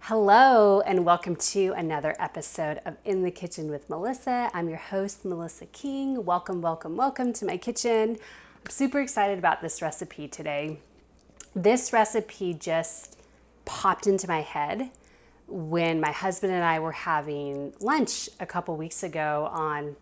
Hello, and welcome to another episode of In the Kitchen with Melissa. I'm your host, Melissa King. Welcome, welcome, welcome to my kitchen. I'm super excited about this recipe today. This recipe just popped into my head when my husband and I were having lunch a couple weeks ago on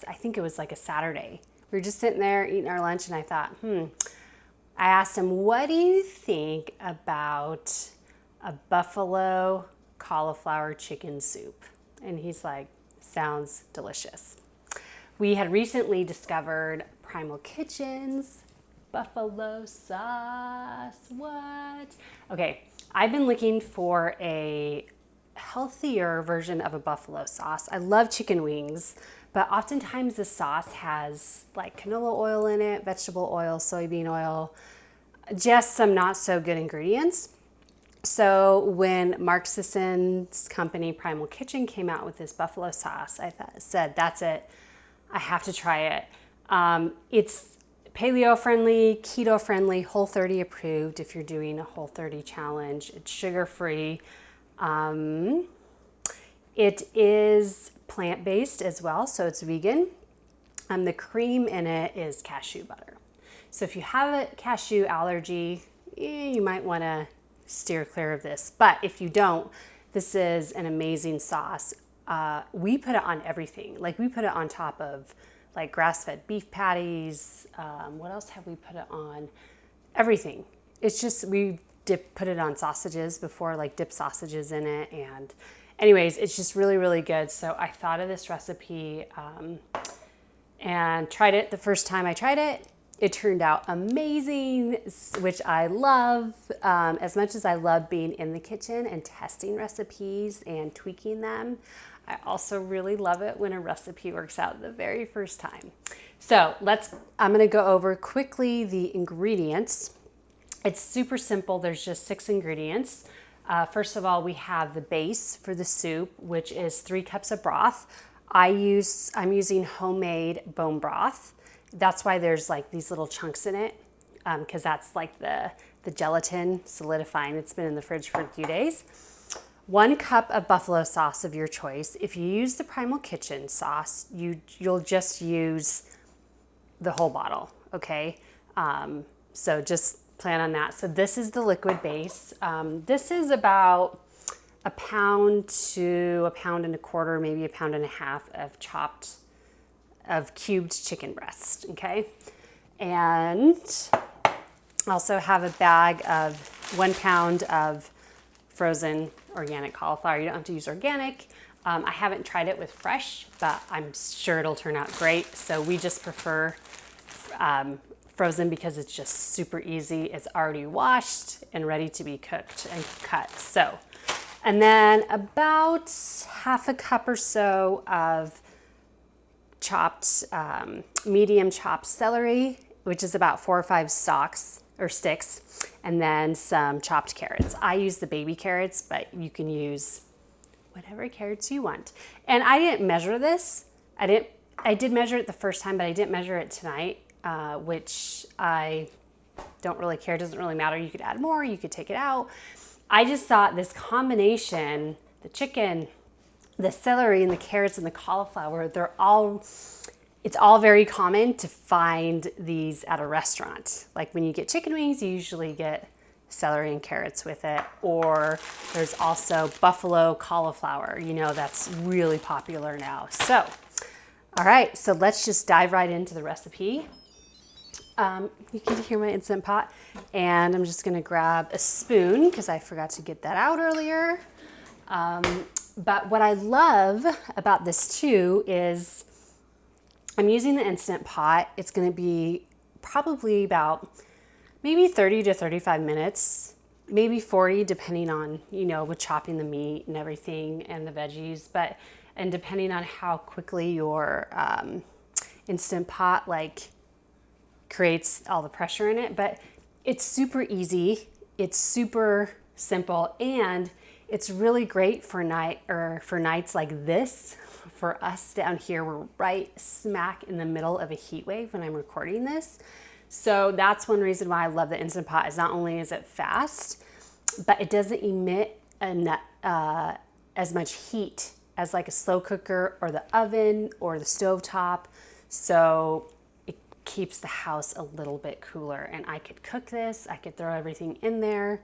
I think it was like a Saturday. We were just sitting there eating our lunch, and I thought, I asked him, what do you think about a buffalo cauliflower chicken soup? And he's like, sounds delicious. We had recently discovered Primal Kitchen's buffalo sauce. What? Okay, I've been looking for a healthier version of a buffalo sauce. I love chicken wings, but oftentimes the sauce has like canola oil in it, vegetable oil, soybean oil, just some not so good ingredients. So when Mark Sisson's company Primal Kitchen came out with this buffalo sauce, said, that's it. I have to try it. It's paleo friendly, keto friendly, Whole30 approved if you're doing a Whole30 challenge. It's sugar free. It is plant-based as well, so it's vegan. The cream in it is cashew butter. So if you have a cashew allergy, you might want to steer clear of this. But if you don't, this is an amazing sauce. We put it on everything. Like we put it on top of like grass-fed beef patties. What else have we put it on? Everything. It's just, put it on sausages before, like dip sausages in it. And anyways, it's just really, really good. So I thought of this recipe and tried it the first time I tried it. It turned out amazing, which I love. As much as I love being in the kitchen and testing recipes and tweaking them, I also really love it when a recipe works out the very first time. So I'm gonna go over quickly the ingredients. It's super simple. There's just 6 ingredients. First of all, we have the base for the soup, which is 3 cups of broth. I'm using homemade bone broth. That's why there's like these little chunks in it, because that's like the gelatin solidifying. It's been in the fridge for a few days. 1 cup of buffalo sauce of your choice. If you use the Primal Kitchen sauce, you'll just use the whole bottle, okay? So just plan on that. So this is the liquid base. This is about a pound to a pound and a quarter, maybe a pound and a half of cubed chicken breast, okay? And also have a bag of 1 pound of frozen organic cauliflower. You don't have to use organic. I haven't tried it with fresh, but I'm sure it'll turn out great. So we just prefer frozen because it's just super easy. It's already washed and ready to be cooked and cut. So, and then about half a cup or so of chopped, medium chopped celery, which is about 4 or 5 stalks or sticks, and then some chopped carrots. I use the baby carrots, but you can use whatever carrots you want. And I didn't measure this. I did measure it the first time, but I didn't measure it tonight, which I don't really care. It doesn't really matter. You could add more, you could take it out. I just thought this combination, the chicken, the celery and the carrots and the cauliflower, it's all very common to find these at a restaurant. Like when you get chicken wings, you usually get celery and carrots with it. Or there's also buffalo cauliflower, that's really popular now. So, all right, so let's just dive right into the recipe. You can hear my Instant Pot. And I'm just gonna grab a spoon because I forgot to get that out earlier. But what I love about this too is I'm using the Instant Pot. It's going to be probably about maybe 30 to 35 minutes, maybe 40 depending on, with chopping the meat and everything and the veggies, and depending on how quickly your Instant Pot creates all the pressure in it. But it's super easy. It's super simple, and it's really great for nights like this. For us down here, we're right smack in the middle of a heat wave when I'm recording this. So that's one reason why I love the Instant Pot, is not only is it fast, but it doesn't emit as much heat as like a slow cooker or the oven or the stovetop. So it keeps the house a little bit cooler. And I could cook this, I could throw everything in there,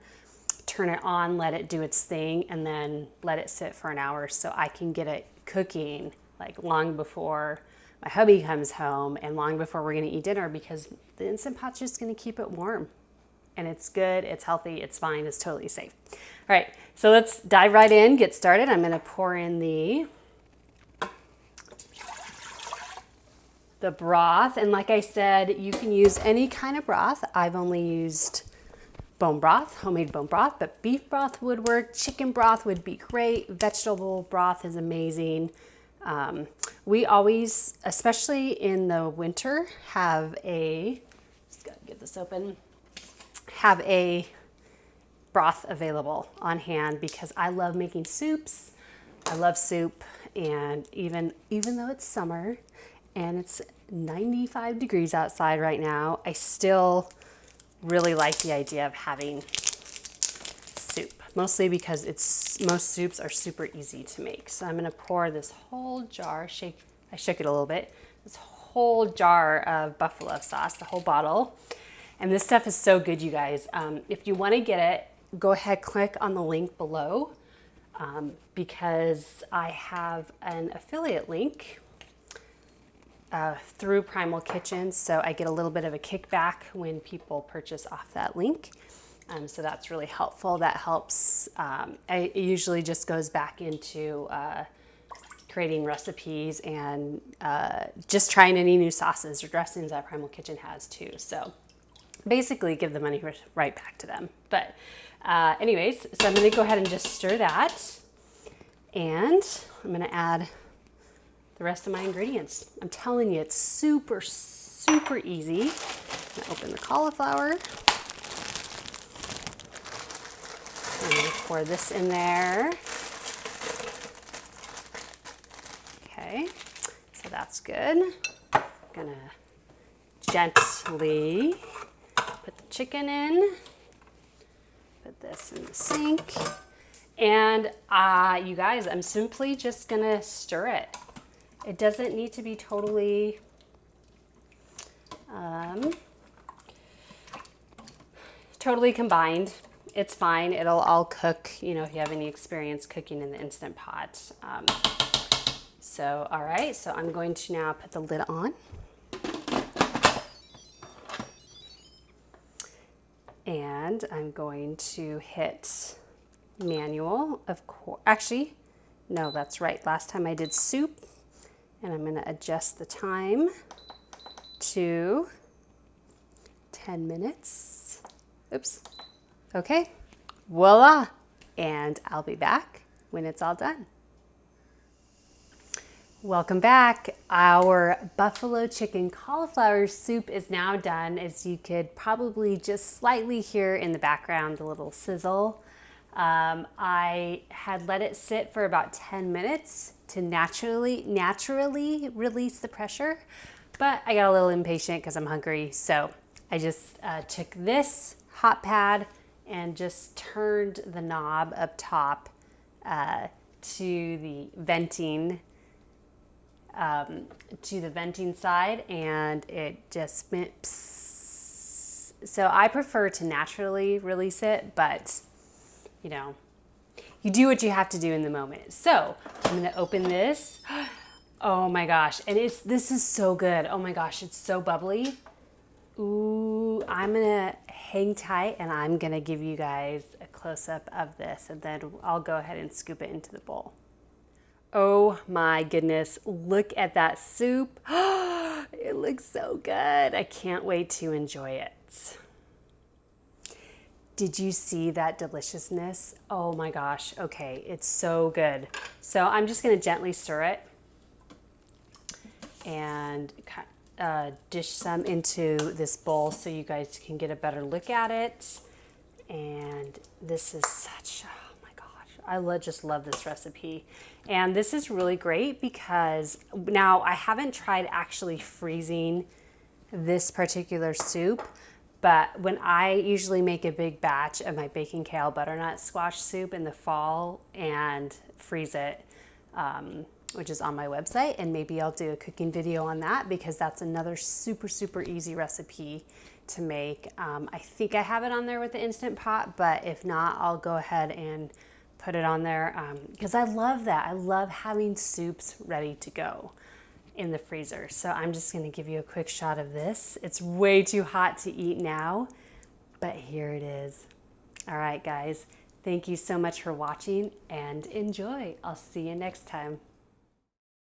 turn it on, let it do its thing, and then let it sit for an hour so I can get it cooking like long before my hubby comes home and long before we're gonna eat dinner, because the Instant Pot's just gonna keep it warm. And it's good, it's healthy, it's fine, it's totally safe. All right, so let's dive right in, get started. I'm gonna pour in the broth. And like I said, you can use any kind of broth. I've only used bone broth, homemade bone broth, but beef broth would work. Chicken broth would be great. Vegetable broth is amazing. We always, especially in the winter, have just gotta get this open, have a broth available on hand because I love making soups. I love soup, and even though it's summer and it's 95 degrees outside right now, I still really like the idea of having soup, mostly because most soups are super easy to make. So I'm gonna pour this whole jar, I shook it a little bit, this whole jar of buffalo sauce, the whole bottle. And this stuff is so good, you guys. If you wanna get it, go ahead, click on the link below, because I have an affiliate link through Primal Kitchen, so I get a little bit of a kickback when people purchase off that link. So that's really helpful. That helps. It usually just goes back into creating recipes and just trying any new sauces or dressings that Primal Kitchen has too. So basically give the money right back to them. But anyways, so I'm gonna go ahead and just stir that, and I'm gonna add the rest of my ingredients. I'm telling you, it's super, super easy. I'm gonna open the cauliflower. I'm gonna pour this in there. Okay, so that's good. I'm gonna gently put the chicken in, put this in the sink, and you guys, I'm simply just gonna stir it. It doesn't need to be totally totally combined. It's fine, it'll all cook, if you have any experience cooking in the Instant Pot. So, all right, so I'm going to now put the lid on. And I'm going to hit manual, of course. Actually, no, that's right. Last time I did soup, and I'm gonna adjust the time to 10 minutes. Oops. Okay, voila. And I'll be back when it's all done. Welcome back. Our buffalo chicken cauliflower soup is now done. As you could probably just slightly hear in the background, a little sizzle. I had let it sit for about 10 minutes to naturally release the pressure, but I got a little impatient because I'm hungry. So I just took this hot pad and just turned the knob up top to the venting side, and it just went psst. So I prefer to naturally release it, but you do what you have to do in the moment. So I'm gonna open this. Oh my gosh, and this is so good. Oh my gosh, it's so bubbly. Ooh, I'm gonna hang tight and I'm gonna give you guys a close-up of this, and then I'll go ahead and scoop it into the bowl. Oh my goodness, look at that soup. It looks so good. I can't wait to enjoy it. Did you see that deliciousness? Oh my gosh, okay, it's so good. So I'm just gonna gently stir it and dish some into this bowl so you guys can get a better look at it. And this is such, oh my gosh, I just love this recipe. And this is really great because now I haven't tried actually freezing this particular soup, But when I usually make a big batch of my bacon kale butternut squash soup in the fall and freeze it, which is on my website, and maybe I'll do a cooking video on that because that's another super, super easy recipe to make. I think I have it on there with the Instant Pot, but if not, I'll go ahead and put it on there because I love that. I love having soups ready to go in the freezer. So I'm just going to give you a quick shot of this. It's way too hot to eat now, but here it is. All right, guys, thank you so much for watching and enjoy. I'll see you next time.